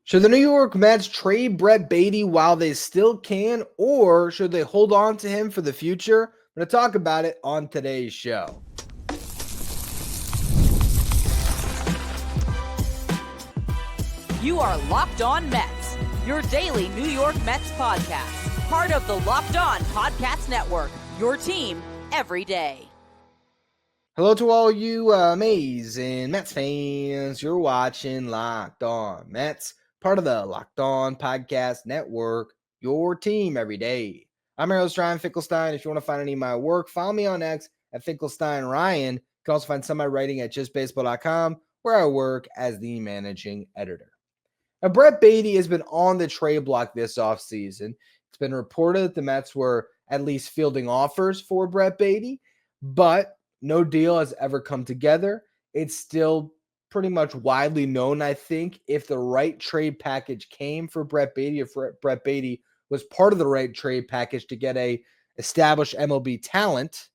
Should the New York Mets trade Brett Baty while they still can, or should they hold on to him for the future? I'm going to talk about it on today's show. You are Locked On Mets, your daily New York Mets podcast. Part of the Locked On Podcast Network, your team every day. Hello to all you amazing Mets fans. You're watching Locked On Mets, part of the Locked On Podcast Network, your team every day. I'm your host, Ryan Finkelstein. If you want to find any of my work, follow me on X at Finkelstein Ryan. You can also find some of my writing at justbaseball.com, where I work as the managing editor. Now, Brett Baty has been on the trade block this offseason. It's been reported that the Mets were at least fielding offers for Brett Baty, but no deal has ever come together. It's still pretty much widely known, I think, if the right trade package came for Brett Baty, if Brett Baty was part of the right trade package to get a established MLB talent,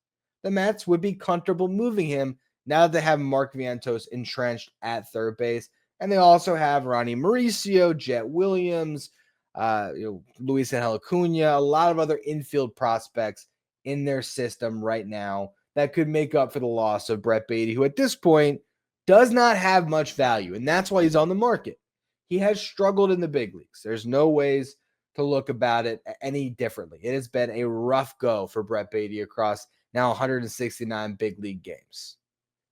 the Mets would be comfortable moving him now that they have Mark Vientos entrenched at third base. And they also have Ronnie Mauricio, Jet Williams, Luis Angel Acuna, a lot of other infield prospects in their system right now that could make up for the loss of Brett Baty, who at this point does not have much value, and that's why he's on the market. He has struggled in the big leagues. There's no ways to look about it any differently. It has been a rough go for Brett Baty across now 169 big league games.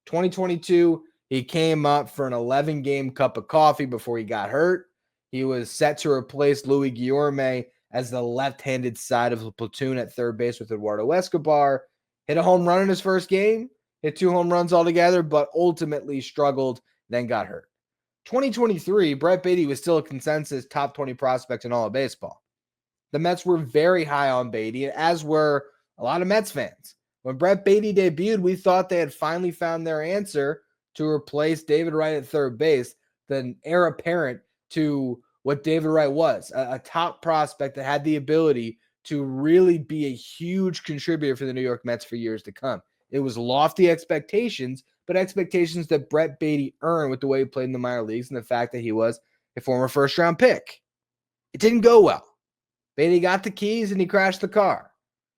2022, he came up for an 11-game cup of coffee before he got hurt. He was set to replace Louis Guillorme as the left-handed side of the platoon at third base with Eduardo Escobar. Hit a home run in his first game, hit 2 home runs altogether, but ultimately struggled, then got hurt. 2023, Brett Baty was still a consensus top 20 prospect in all of baseball. The Mets were very high on Baty, as were a lot of Mets fans. When Brett Baty debuted, we thought they had finally found their answer to replace David Wright at third base, the heir apparent to what David Wright was, a top prospect that had the ability to really be a huge contributor for the New York Mets for years to come. It was lofty expectations, but expectations that Brett Baty earned with the way he played in the minor leagues and the fact that he was a former first-round pick. It didn't go well. Baty got the keys and he crashed the car.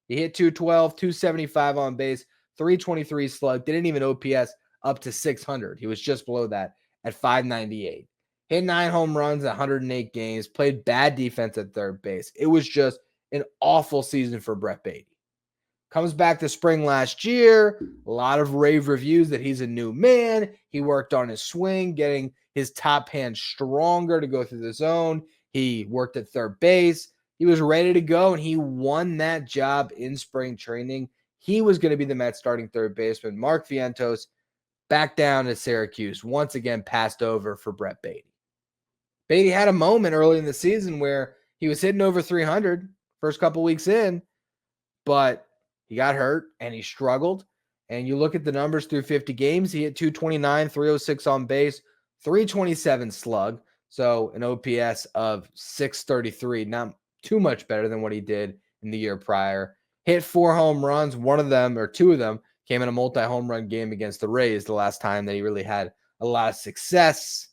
He hit 212, 275 on base, 323 slug, didn't even OPS up to 600. He was just below that at 598. Hit 9 home runs, 108 games, played bad defense at third base. It was just an awful season for Brett Baty. Comes back to spring last year, a lot of rave reviews that he's a new man. He worked on his swing, getting his top hand stronger to go through the zone. He worked at third base. He was ready to go, and he won that job in spring training. He was going to be the Mets starting third baseman. Mark Vientos back down to Syracuse, once again passed over for Brett Baty. Baty had a moment early in the season where he was hitting over 300 first couple weeks in, but he got hurt and he struggled. And you look at the numbers through 50 games, he hit 229, 306 on base, 327 slug. So an OPS of 633, not too much better than what he did in the year prior. Hit 4 home runs, 2 of them came in a multi-home run game against the Rays the last time that he really had a lot of success.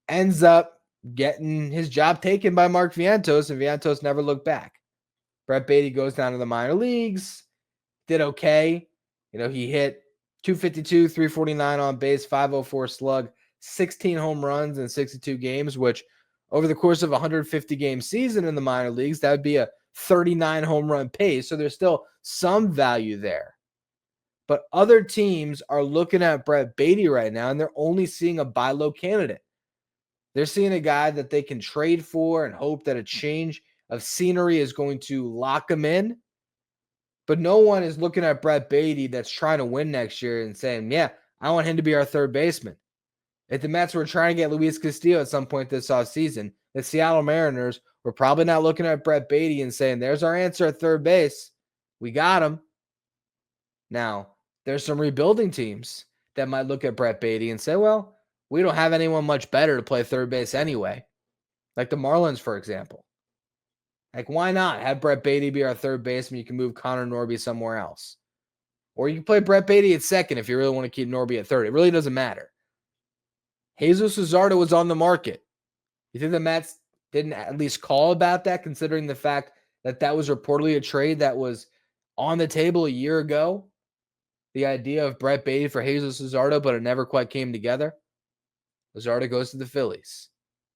Ends up getting his job taken by Mark Vientos, and Vientos never looked back. Brett Baty goes down to the minor leagues, did okay. He hit 252, 349 on base, 504 slug, 16 home runs in 62 games, which over the course of a 150-game season in the minor leagues, that would be a 39 home run pace. So there's still some value there. But other teams are looking at Brett Baty right now, and they're only seeing a buy low candidate. They're seeing a guy that they can trade for and hope that a change of scenery is going to lock him in. But no one is looking at Brett Baty that's trying to win next year and saying, yeah, I want him to be our third baseman. If the Mets were trying to get Luis Castillo at some point this offseason, the Seattle Mariners were probably not looking at Brett Baty and saying, there's our answer at third base. We got him. Now, there's some rebuilding teams that might look at Brett Baty and say, well, we don't have anyone much better to play third base anyway. Like the Marlins, for example. Like, why not have Brett Baty be our third baseman? You can move Connor Norby somewhere else. Or you can play Brett Baty at second if you really want to keep Norby at third. It really doesn't matter. Jesus Luzardo was on the market. You think the Mets didn't at least call about that, considering the fact that that was reportedly a trade that was on the table a year ago? The idea of Brett Baty for Jesus Luzardo, but it never quite came together. Luzardo goes to the Phillies.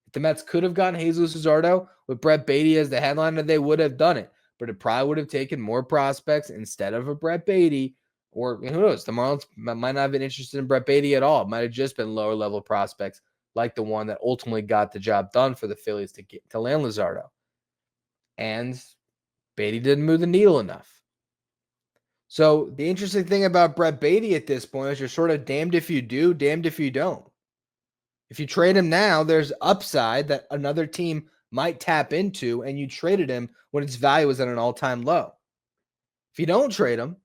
If the Mets could have gotten Jesus Luzardo with Brett Baty as the headliner, they would have done it. But it probably would have taken more prospects instead of a Brett Baty. Or who knows, the Marlins might not have been interested in Brett Baty at all. It might have just been lower level prospects like the one that ultimately got the job done for the Phillies to land Luzardo. And Baty didn't move the needle enough. So the interesting thing about Brett Baty at this point is you're sort of damned if you do, damned if you don't. If you trade him now, there's upside that another team might tap into, and you traded him when its value was at an all-time low. If you don't trade him,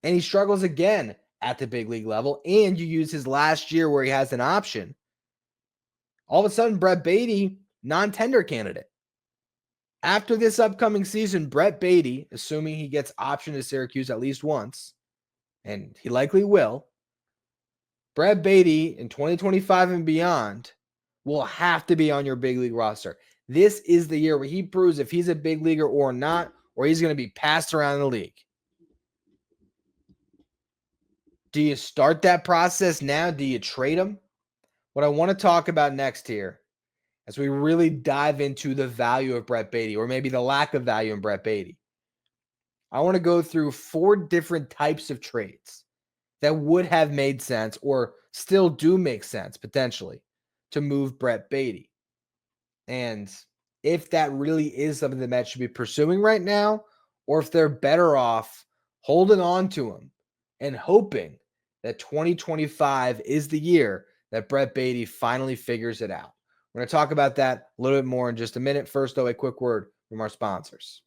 and he struggles again at the big league level, and you use his last year where he has an option, all of a sudden, Brett Baty, non-tender candidate. After this upcoming season, Brett Baty, assuming he gets optioned to Syracuse at least once, and he likely will, Brett Baty in 2025 and beyond will have to be on your big league roster. This is the year where he proves if he's a big leaguer or not, or he's going to be passed around the league. Do you start that process now? Do you trade him? What I want to talk about next here, as we really dive into the value of Brett Baty, or maybe the lack of value in Brett Baty, I want to go through 4 different types of trades that would have made sense or still do make sense potentially to move Brett Baty. And if that really is something the Mets should be pursuing right now, or if they're better off holding on to him and hoping that 2025 is the year that Brett Baty finally figures it out. We're going to talk about that a little bit more in just a minute. First, though, a quick word from our sponsors.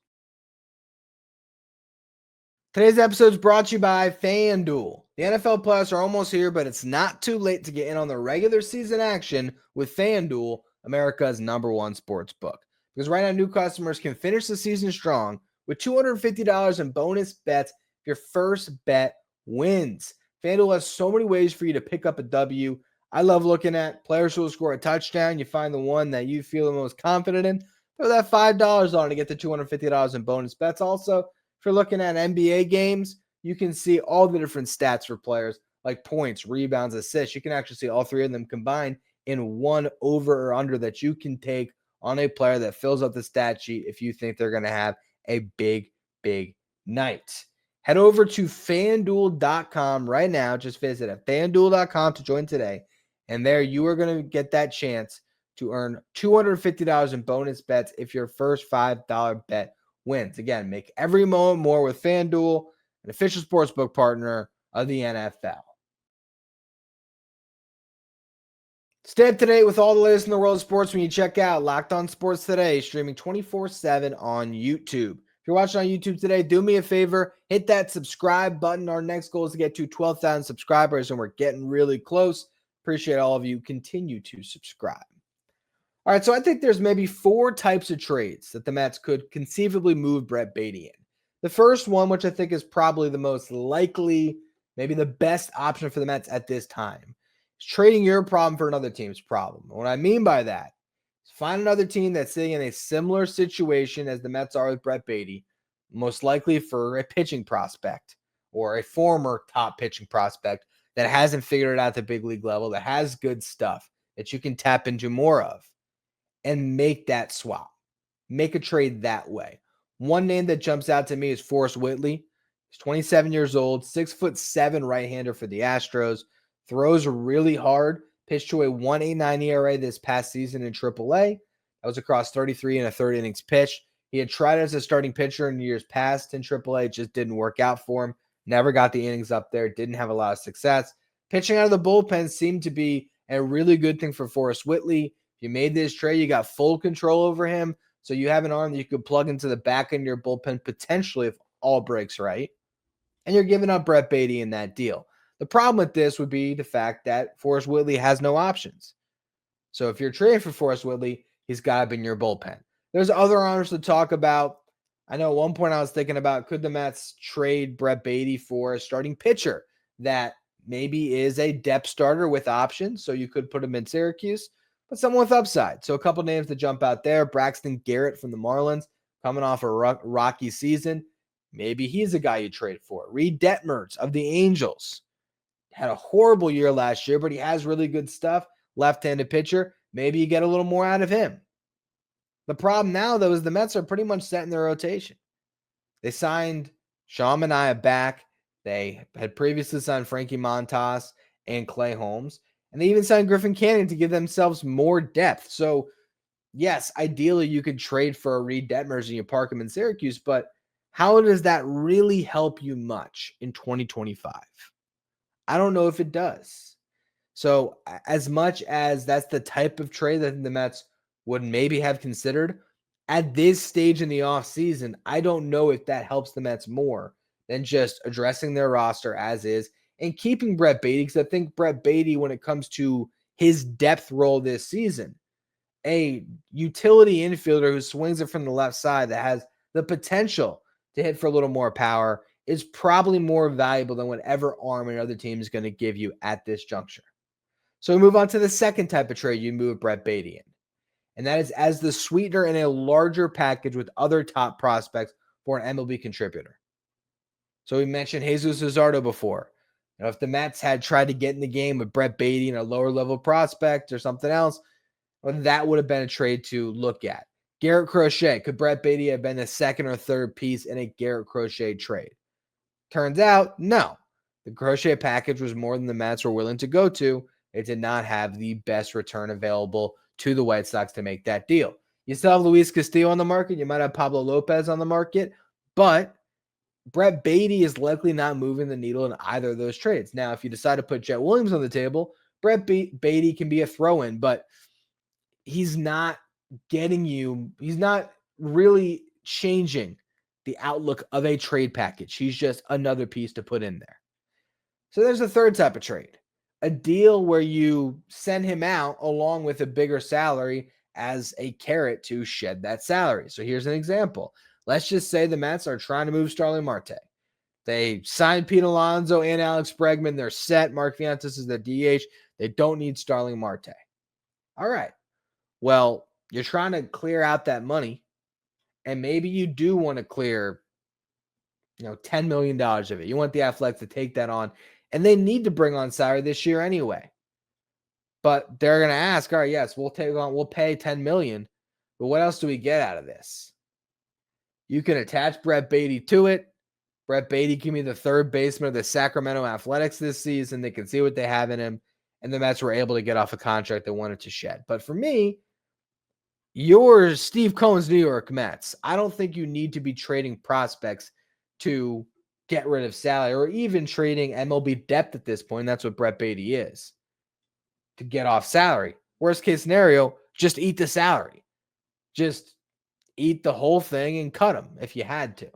Today's episode is brought to you by FanDuel. The NFL playoffs are almost here, but it's not too late to get in on the regular season action with FanDuel, America's #1 sports book. Because right now, new customers can finish the season strong with $250 in bonus bets if your first bet wins. FanDuel has so many ways for you to pick up a W. I love looking at players who will score a touchdown. You find the one that you feel the most confident in. Throw that $5 on to get the $250 in bonus bets. Also, if you're looking at NBA games, you can see all the different stats for players like points, rebounds, assists. You can actually see all 3 of them combined in one over or under that you can take on a player that fills up the stat sheet if you think they're going to have a big, big night. Head over to FanDuel.com right now. Just visit at FanDuel.com to join today. And there you are going to get that chance to earn $250 in bonus bets if your first $5 bet wins. Again, make every moment more with FanDuel, an official sportsbook partner of the NFL. Stay up to date with all the latest in the world of sports when you check out Locked On Sports Today, streaming 24/7 on YouTube. If you're watching on YouTube today, do me a favor, hit that subscribe button. Our next goal is to get to 12,000 subscribers, and we're getting really close. Appreciate all of you. Continue to subscribe. All right, so I think there's maybe 4 types of trades that the Mets could conceivably move Brett Baty in. The first one, which I think is probably the most likely, maybe the best option for the Mets at this time, is trading your problem for another team's problem. What I mean by that is find another team that's sitting in a similar situation as the Mets are with Brett Baty, most likely for a pitching prospect or a former top pitching prospect that hasn't figured it out at the big league level, that has good stuff that you can tap into more of, and make that swap. Make a trade that way. One name that jumps out to me is Forrest Whitley. He's 27 years old, 6'7" right-hander for the Astros, throws really hard, pitched to a 1.89 ERA this past season in AAA. That was across 33 and a third innings pitched. He had tried as a starting pitcher in years past in AAA. It just didn't work out for him. Never got the innings up there. Didn't have a lot of success. Pitching out of the bullpen seemed to be a really good thing for Forrest Whitley. If you made this trade, you got full control over him. So you have an arm that you could plug into the back end of your bullpen potentially if all breaks right. And you're giving up Brett Baty in that deal. The problem with this would be the fact that Forrest Whitley has no options. So if you're trading for Forrest Whitley, he's got to be in your bullpen. There's other arms to talk about. I know at one point I was thinking about, could the Mets trade Brett Baty for a starting pitcher that maybe is a depth starter with options, so you could put him in Syracuse. but someone with upside. So a couple names to jump out there. Braxton Garrett from the Marlins, coming off a rocky season. Maybe he's a guy you trade for. Reed Detmers of the Angels had a horrible year last year, but he has really good stuff. Left-handed pitcher. Maybe you get a little more out of him. The problem now, though, is the Mets are pretty much set in their rotation. They signed Sean Manaea back. They had previously signed Frankie Montas and Clay Holmes. And they even signed Griffin Canning to give themselves more depth. So, yes, ideally you could trade for a Reed Detmers and you park him in Syracuse, but how does that really help you much in 2025? I don't know if it does. So, as much as that's the type of trade that the Mets would maybe have considered, at this stage in the offseason, I don't know if that helps the Mets more than just addressing their roster as is and keeping Brett Baty, because I think Brett Baty, when it comes to his depth role this season, a utility infielder who swings it from the left side that has the potential to hit for a little more power is probably more valuable than whatever arm another team is going to give you at this juncture. So we move on to the second type of trade you move Brett Baty in, and that is as the sweetener in a larger package with other top prospects for an MLB contributor. So we mentioned Jesus Luzardo before. If the Mets had tried to get in the game with Brett Baty and a lower level prospect or something else, well, that would have been a trade to look at. Garrett Crochet. Could Brett Baty have been the second or third piece in a Garrett Crochet trade? Turns out, no. The Crochet package was more than the Mets were willing to go to. It did not have the best return available to the White Sox to make that deal. You still have Luis Castillo on the market. You might have Pablo Lopez on the market, but Brett Baty is likely not moving the needle in either of those trades. Now, if you decide to put Jet Williams on the table, Brett Baty can be a throw-in, but he's not he's not really changing the outlook of a trade package. He's just another piece to put in there. So there's a third type of trade, a deal where you send him out along with a bigger salary as a carrot to shed that salary. So here's an example. Let's just say the Mets are trying to move Starling Marte. They signed Pete Alonso and Alex Bregman. They're set. Mark Vientos is the DH. They don't need Starling Marte. All right. Well, you're trying to clear out that money, and maybe you do want to clear, $10 million of it. You want the Athletics to take that on, and they need to bring on salary this year anyway. But they're going to ask, all right, yes, we'll pay $10 million, but what else do we get out of this? You can attach Brett Baty to it. Brett Baty can be the third baseman of the Sacramento Athletics this season. They can see what they have in him, and the Mets were able to get off a contract they wanted to shed. But for me, you're Steve Cohen's New York Mets. I don't think you need to be trading prospects to get rid of salary or even trading MLB depth at this point. That's what Brett Baty is, to get off salary. Worst case scenario, just eat the salary. Just eat the whole thing and cut him if you had to.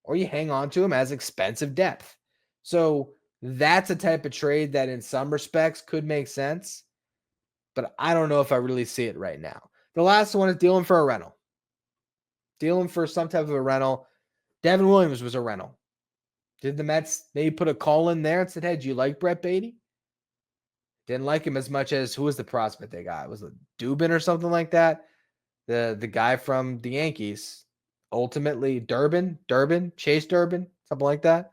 Or you hang on to him as expensive depth. So that's a type of trade that in some respects could make sense, but I don't know if I really see it right now. The last one is dealing for a rental. Dealing for some type of a rental. Devin Williams was a rental. Did the Mets maybe put a call in there and said, hey, do you like Brett Baty? Didn't like him as much as, who was the prospect they got? Was it Dubin or something like that? The guy from the Yankees. Ultimately, Chase Durbin, something like that.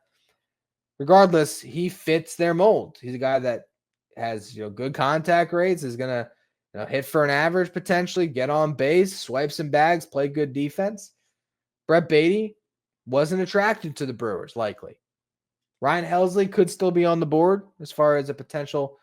Regardless, he fits their mold. He's a guy that has good contact rates, is going to hit for an average potentially, get on base, swipe some bags, play good defense. Brett Baty wasn't attracted to the Brewers, likely. Ryan Helsley could still be on the board as far as a potential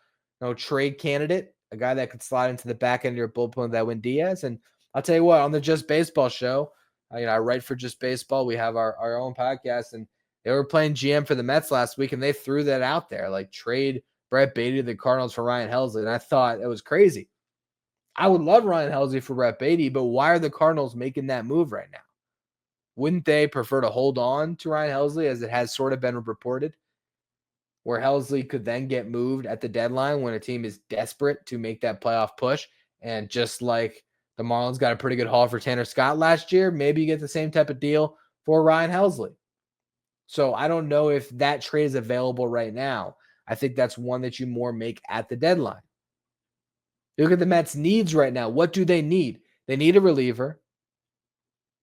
trade candidate, a guy that could slide into the back end of your bullpen with Edwin Diaz. And I'll tell you what, on the Just Baseball show, I write for Just Baseball. We have our own podcast, and they were playing GM for the Mets last week, and they threw that out there, like trade Brett Baty to the Cardinals for Ryan Helsley. And I thought it was crazy. I would love Ryan Helsley for Brett Baty, but why are the Cardinals making that move right now? Wouldn't they prefer to hold on to Ryan Helsley, as it has sort of been reported, where Helsley could then get moved at the deadline when a team is desperate to make that playoff push? And just like the Marlins got a pretty good haul for Tanner Scott last year, maybe you get the same type of deal for Ryan Helsley. So I don't know if that trade is available right now. I think that's one that you more make at the deadline. You look at the Mets' needs right now. What do they need? They need a reliever.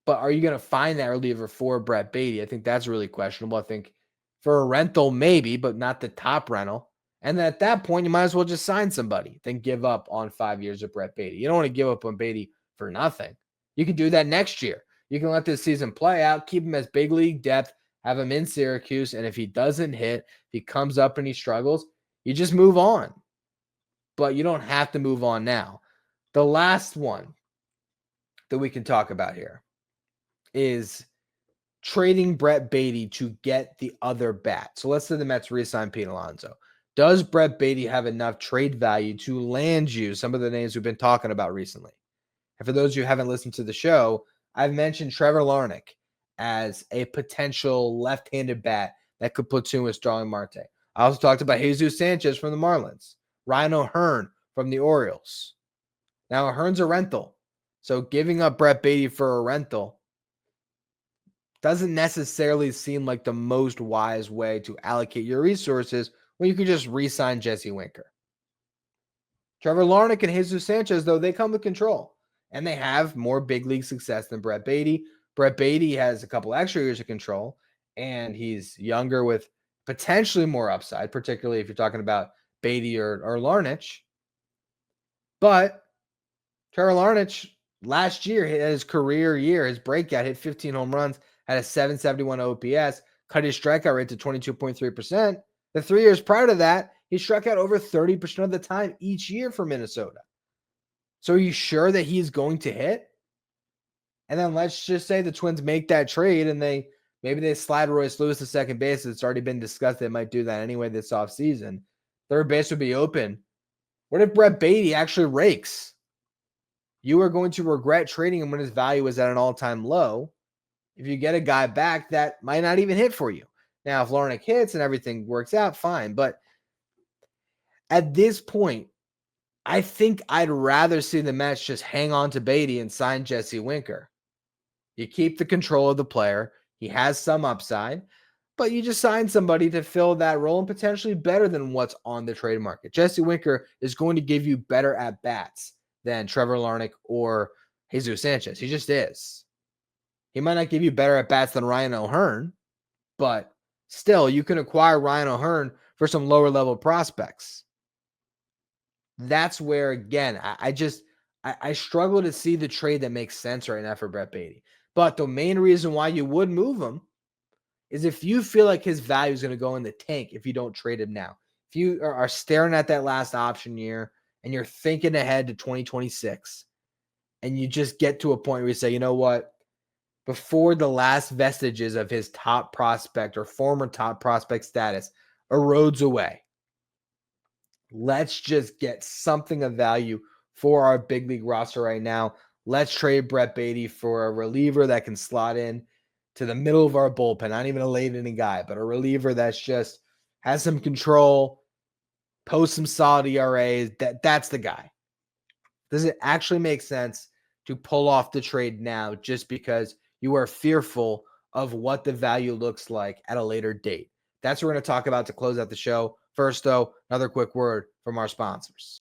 But are you going to find that reliever for Brett Baty? I think that's really questionable. I think for a rental, maybe, but not the top rental. And then at that point, you might as well just sign somebody than give up on 5 years of Brett Baty. You don't want to give up on Baty for nothing. You can do that next year. You can let this season play out, keep him as big league depth, have him in Syracuse. And if he doesn't hit, if he comes up and he struggles, you just move on. But you don't have to move on now. The last one that we can talk about here is trading Brett Baty to get the other bat. So let's say the Mets re-sign Pete Alonso. Does Brett Baty have enough trade value to land you some of the names we've been talking about recently? And for those of you who haven't listened to the show, I've mentioned Trevor Larnach as a potential left-handed bat that could platoon with Starling Marte. I also talked about Jesus Sanchez from the Marlins, Ryan O'Hearn from the Orioles. Now, O'Hearn's a rental, so giving up Brett Baty for a rental doesn't necessarily seem like the most wise way to allocate your resources when you could just re-sign Jesse Winker. Trevor Larnach and Jesus Sanchez, though, they come with control, and they have more big league success than Brett Baty. Brett Baty has a couple extra years of control, and he's younger with potentially more upside, particularly if you're talking about Baty or Larnach. But Trevor Larnach, last year, his career year, his breakout, hit 15 home runs, had a 771 OPS, cut his strikeout rate to 22.3%. The 3 years prior to that, he struck out over 30% of the time each year for Minnesota. So are you sure that he's going to hit? And then let's just say the Twins make that trade and maybe they slide Royce Lewis to second base. It's already been discussed they might do that anyway this offseason. Third base would be open. What if Brett Baty actually rakes? You are going to regret trading him when his value is at an all-time low. If you get a guy back that might not even hit for you. Now, if Larnach hits and everything works out, fine. But at this point, I think I'd rather see the Mets just hang on to Baty and sign Jesse Winker. You keep the control of the player. He has some upside, but you just sign somebody to fill that role and potentially better than what's on the trade market. Jesse Winker is going to give you better at-bats than Trevor Larnach or Jesus Sanchez. He just is. He might not give you better at-bats than Ryan O'Hearn, but still, you can acquire Ryan O'Hearn for some lower-level prospects. That's where, again, I struggle to see the trade that makes sense right now for Brett Baty. But the main reason why you would move him is if you feel like his value is going to go in the tank if you don't trade him now. If you are staring at that last option year and you're thinking ahead to 2026 and you just get to a point where you say, you know what, before the last vestiges of his top prospect or former top prospect status erodes away, let's just get something of value for our big league roster right now. Let's trade Brett Baty for a reliever that can slot in to the middle of our bullpen. Not even a late inning guy, but a reliever that's just has some control, post some solid ERAs. That's the guy. Does it actually make sense to pull off the trade now just because you are fearful of what the value looks like at a later date? That's what we're going to talk about to close out the show. First, though, another quick word from our sponsors.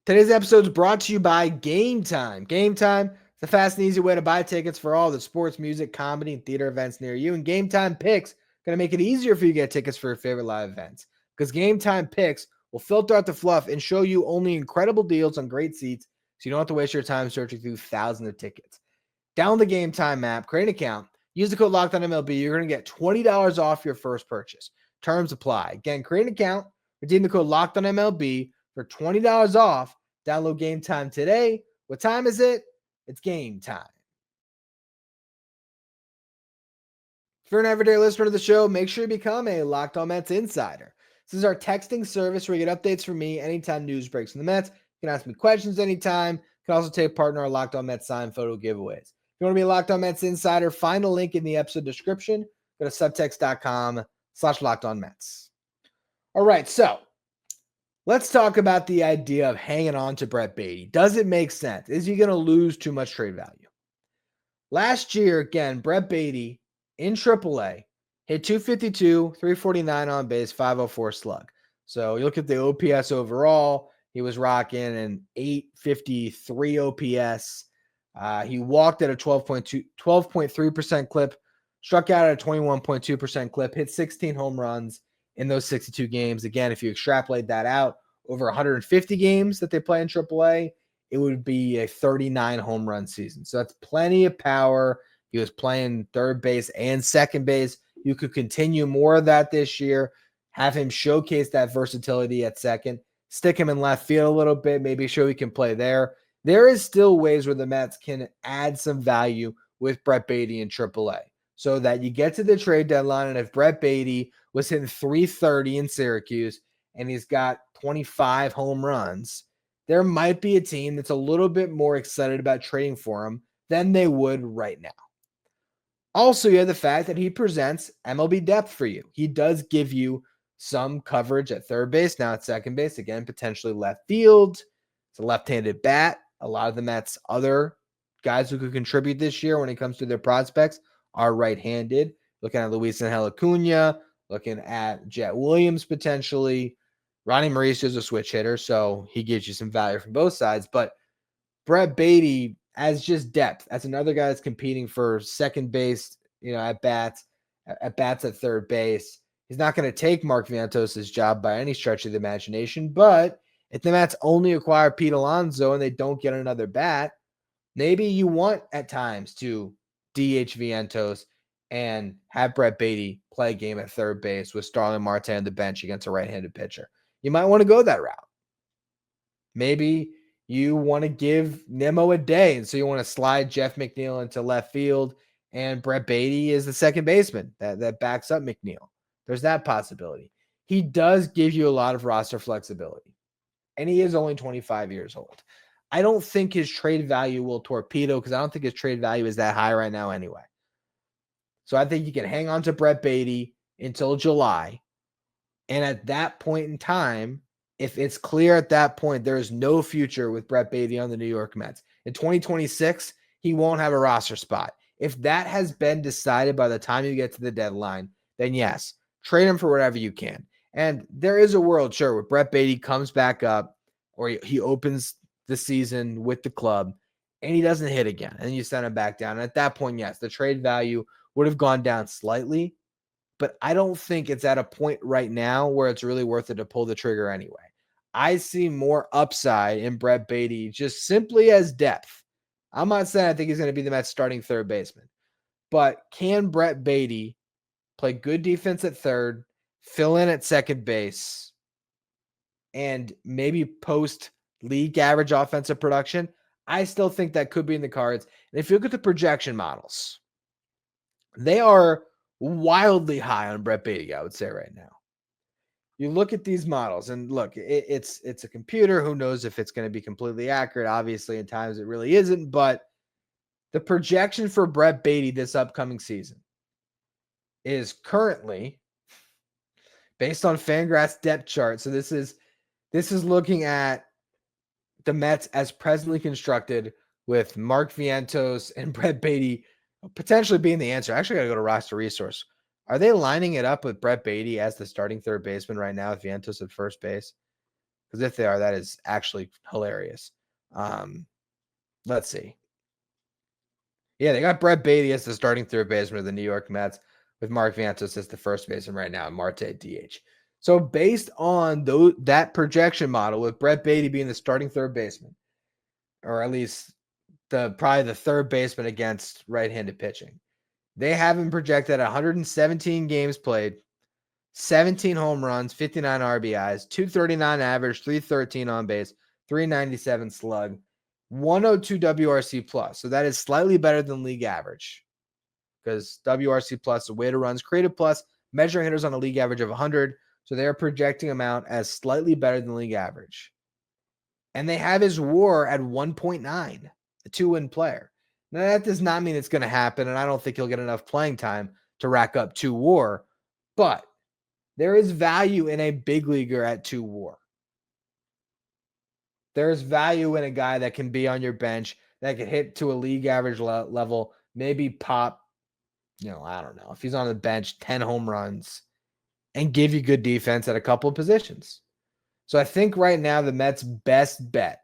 Today's episode is brought to you by Game Time. Game Time is the fast and easy way to buy tickets for all the sports, music, comedy, and theater events near you. And Game Time Picks going to make it easier for you to get tickets for your favorite live events. Because Game Time Picks will filter out the fluff and show you only incredible deals on great seats so you don't have to waste your time searching through thousands of tickets. Download the Game Time app, create an account, use the code LOCKEDONMLB. You're going to get $20 off your first purchase. Terms apply. Again, create an account, redeem the code LOCKEDONMLB for $20 off. Download Game Time today. What time is it? It's game time. If you're an everyday listener to the show, make sure you become a Locked On Mets insider. This is our texting service where you get updates from me anytime news breaks in the Mets. You can ask me questions anytime. You can also take part in our Locked On Mets signed photo giveaways. If you want to be a Locked On Mets insider, find a link in the episode description. Go to subtext.com/LockedOnMets. All right, so let's talk about the idea of hanging on to Brett Baty. Does it make sense? Is he going to lose too much trade value? Last year, again, Brett Baty in AAA hit 252, 349 on base, 504 slug. So you look at the OPS overall, he was rocking an 853 OPS. He walked at a 12.3% clip, struck out at a 21.2% clip, hit 16 home runs in those 62 games. Again, if you extrapolate that out over 150 games that they play in AAA, it would be a 39 home run season. So that's plenty of power. He was playing third base and second base. You could continue more of that this year, have him showcase that versatility at second, stick him in left field a little bit, maybe show he can play there. There is still ways where the Mets can add some value with Brett Baty in AAA so that you get to the trade deadline. And if Brett Baty was hitting 330 in Syracuse and he's got 25 home runs, there might be a team that's a little bit more excited about trading for him than they would right now. Also, you have the fact that he presents MLB depth for you. He does give you some coverage at third base, now at second base, again, potentially left field. It's a left-handed bat. A lot of the Mets' other guys who could contribute this year when it comes to their prospects are right-handed. Looking at Luis Angel Acuna, looking at Jet Williams potentially. Ronnie Mauricio is a switch hitter, so he gives you some value from both sides. But Brett Baty as just depth, as another guy that's competing for second base, at bats at third base. He's not going to take Mark Vientos' job by any stretch of the imagination, but if the Mets only acquire Pete Alonso and they don't get another bat, maybe you want at times to DH Vientos and have Brett Baty play a game at third base with Starling Marte on the bench against a right-handed pitcher. You might want to go that route. Maybe you want to give Nemo a day, and so you want to slide Jeff McNeil into left field, and Brett Baty is the second baseman that backs up McNeil. There's that possibility. He does give you a lot of roster flexibility, and he is only 25 years old. I don't think his trade value will torpedo because I don't think his trade value is that high right now anyway. So I think you can hang on to Brett Baty until July, and at that point in time, if it's clear at that point there is no future with Brett Baty on the New York Mets, in 2026, he won't have a roster spot. If that has been decided by the time you get to the deadline, then yes, trade him for whatever you can. And there is a world, sure, where Brett Baty comes back up or he opens the season with the club and he doesn't hit again, and you send him back down. And at that point, yes, the trade value would have gone down slightly, but I don't think it's at a point right now where it's really worth it to pull the trigger anyway. I see more upside in Brett Baty just simply as depth. I'm not saying I think he's going to be the Mets starting third baseman, but can Brett Baty play good defense at third, fill in at second base, and maybe post league average offensive production? I still think that could be in the cards. And if you look at the projection models, they are wildly high on Brett Baty, I would say right now. You look at these models and look, it's a computer. Who knows if it's going to be completely accurate? Obviously, at times it really isn't, but the projection for Brett Baty this upcoming season is currently based on FanGraphs depth chart. So this is looking at the Mets as presently constructed with Mark Vientos and Brett Baty potentially being the answer. I actually got to go to roster resource. Are they lining it up with Brett Baty as the starting third baseman right now with Vientos at first base? Because if they are, that is actually hilarious. Let's see. Yeah, they got Brett Baty as the starting third baseman of the New York Mets with Mark Vientos as the first baseman right now and Marte at DH. So based on that projection model with Brett Baty being the starting third baseman, or at least probably the third baseman against right-handed pitching, they have him projected at 117 games played, 17 home runs, 59 RBIs, 239 average, 313 on base, 397 slug, 102 WRC plus. So that is slightly better than league average because WRC plus, the weighted runs created plus, measuring hitters on a league average of 100. So they're projecting him out as slightly better than league average. And they have his WAR at 1.9, a 2-win player. Now, that does not mean it's going to happen, and I don't think he'll get enough playing time to rack up 2 WAR, but there is value in a big leaguer at 2 WAR. There is value in a guy that can be on your bench, that can hit to a league average level, maybe pop, I don't know, if he's on the bench, 10 home runs. and give you good defense at a couple of positions. So I think right now the Mets' best bet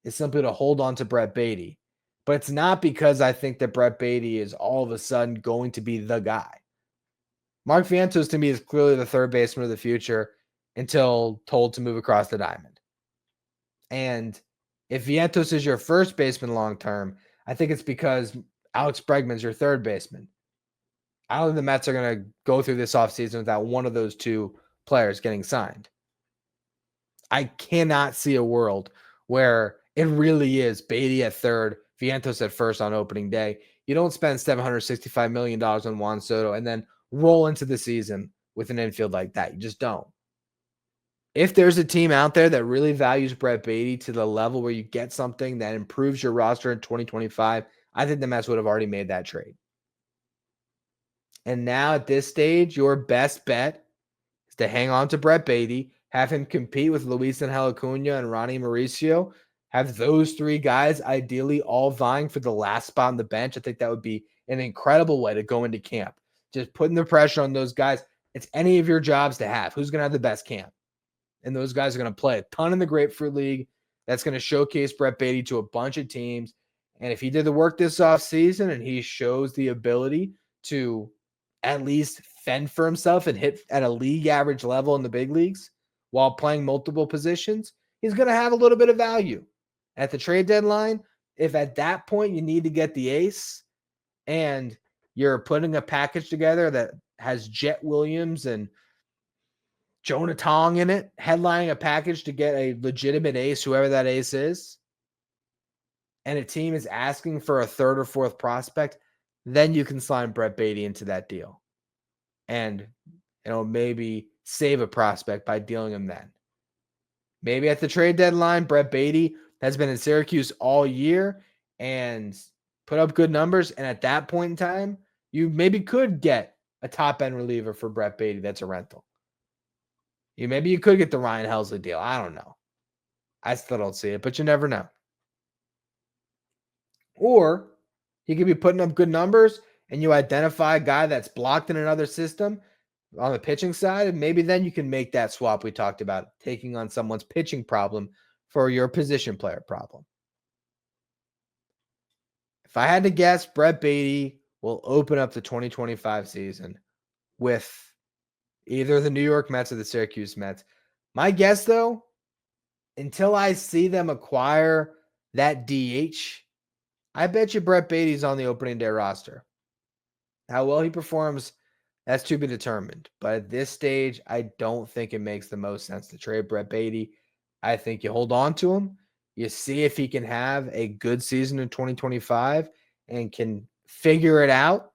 is simply to hold on to Brett Baty. But it's not because I think that Brett Baty is all of a sudden going to be the guy. Mark Vientos to me is clearly the third baseman of the future until told to move across the diamond. And if Vientos is your first baseman long term, I think it's because Alex Bregman's your third baseman. I don't think the Mets are going to go through this offseason without one of those two players getting signed. I cannot see a world where it really is Baty at third, Vientos at first on opening day. You don't spend $765 million on Juan Soto and then roll into the season with an infield like that. You just don't. If there's a team out there that really values Brett Baty to the level where you get something that improves your roster in 2025, I think the Mets would have already made that trade. And now at this stage, your best bet is to hang on to Brett Baty, have him compete with Luis Angel Acuna and Ronnie Mauricio, have those three guys ideally all vying for the last spot on the bench. I think that would be an incredible way to go into camp. Just putting the pressure on those guys. It's any of your jobs to have. Who's going to have the best camp? And those guys are going to play a ton in the Grapefruit League. That's going to showcase Brett Baty to a bunch of teams. And if he did the work this offseason and he shows the ability to at least fend for himself and hit at a league average level in the big leagues while playing multiple positions, he's going to have a little bit of value. At the trade deadline, if at that point you need to get the ace and you're putting a package together that has Jet Williams and Jonah Tong in it, headlining a package to get a legitimate ace, whoever that ace is, and a team is asking for a third or fourth prospect, then you can sign Brett Baty into that deal. And maybe save a prospect by dealing him then. Maybe at the trade deadline, Brett Baty has been in Syracuse all year and put up good numbers. And at that point in time, you maybe could get a top-end reliever for Brett Baty that's a rental. Maybe you could get the Ryan Helsley deal. I don't know. I still don't see it, but you never know. Or he could be putting up good numbers and you identify a guy that's blocked in another system on the pitching side, and maybe then you can make that swap we talked about, taking on someone's pitching problem for your position player problem. If I had to guess, Brett Baty will open up the 2025 season with either the New York Mets or the Syracuse Mets. My guess, though, until I see them acquire that DH, I bet you Brett Baty's on the opening day roster. How well he performs, that's to be determined. But at this stage, I don't think it makes the most sense to trade Brett Baty. I think you hold on to him. You see if he can have a good season in 2025 and can figure it out.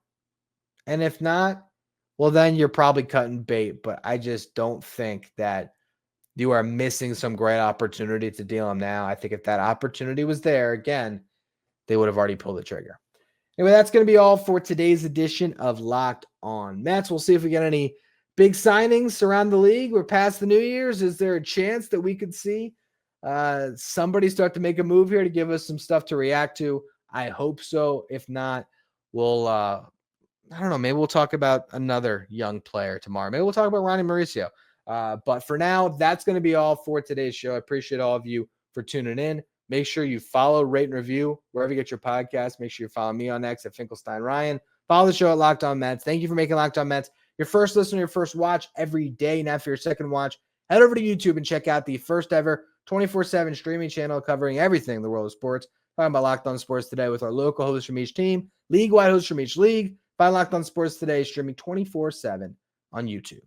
And if not, well, then you're probably cutting bait. But I just don't think that you are missing some great opportunity to deal him now. I think if that opportunity was there, again, they would have already pulled the trigger. Anyway, that's going to be all for today's edition of Locked On Mets. We'll see if we get any big signings around the league. We're past the New Year's. Is there a chance that we could see somebody start to make a move here to give us some stuff to react to? I hope so. If not, we'll, I don't know, maybe we'll talk about another young player tomorrow. Maybe we'll talk about Ronnie Mauricio. But for now, that's going to be all for today's show. I appreciate all of you for tuning in. Make sure you follow, rate, and review wherever you get your podcast. Make sure you follow me on X at Finkelstein Ryan. Follow the show at Locked On Mets. Thank you for making Locked On Mets your first listen, your first watch every day. Now for your second watch, head over to YouTube and check out the first ever 24/7 streaming channel covering everything in the world of sports. Talking about Locked On Sports Today with our local hosts from each team, league-wide hosts from each league. Find Locked On Sports Today streaming 24/7 on YouTube.